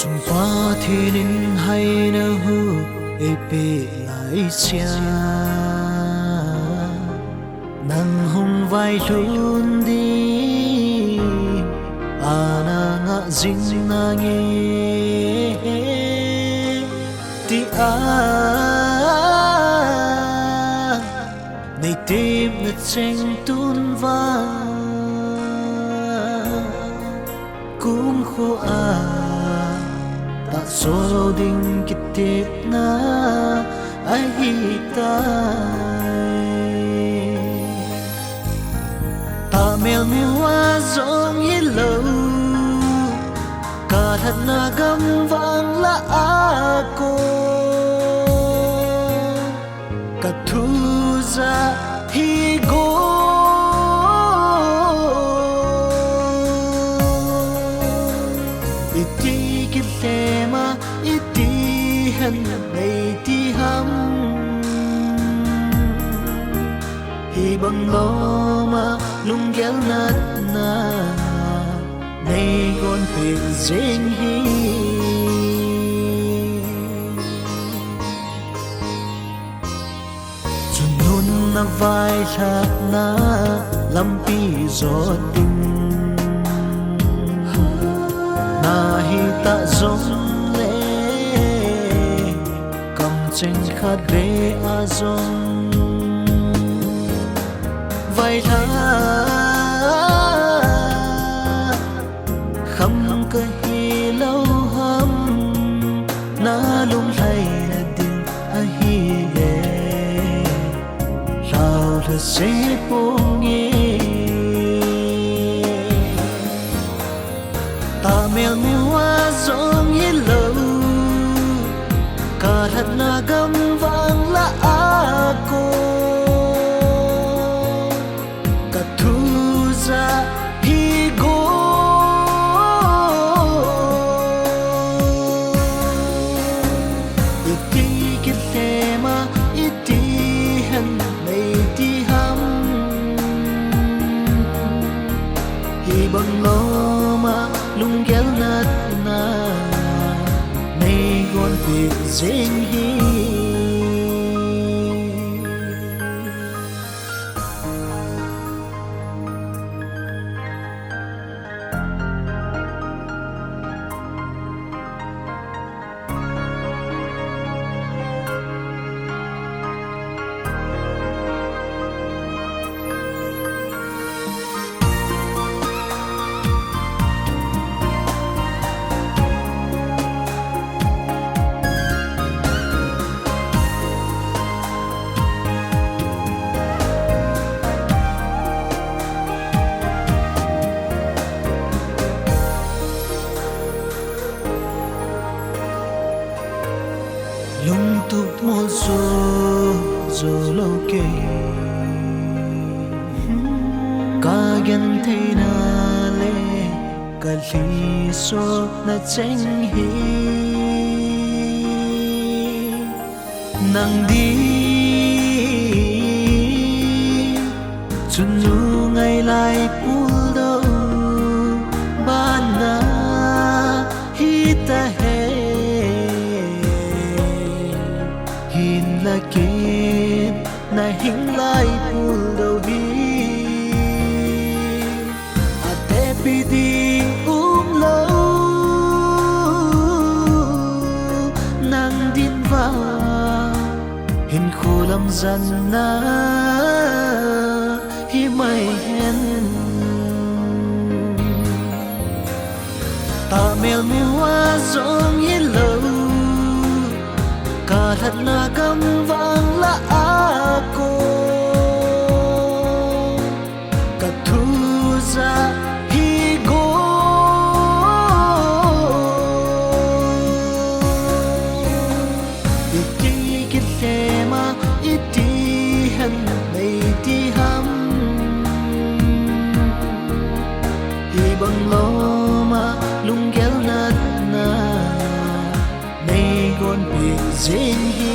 Sumpa thinin hay na hu epe lai sia nang hung vai lun đi ana nga zing na nge ti a nei tim na cheng tun va cũng khô a ta so ding kitip na ai hitai ta mel mi wa zong hi lo ka that na gam vang la a ko ka thu za hi go iti kitema iti han nei ti ham hi bang lo ma lung gel nat na nei gon pe zeng hi chunun na vai thak na lampi zot ding na hi ta zong le kam cheng khat be a zong vai tha kham ka hi lâu hâm na lung hay na din a hi le lao the se pong ye ta mel mi wa zong hi lo ka that na gam vang la a ko ka thu za hi go iti kitema iti han nei ti ham hi bang lo ma lung gel nat na nei gon pe zeng hi lung tục một zo lâu kê ca gen thế na lê ca li so na cheng hi nang đi chun nu ngày lại pul đâu ban na hi ta he hin la kep na hin lai pul do hi ate pi di lo nang din va hin khulam zan na hi mai hen ta mel mi wa zong hi lo ka that na gam vang la a ko ka thu za hi go iti kitema iti han nei ti ham hi bang lo ma lung gel nat na nei gon pe zeng hi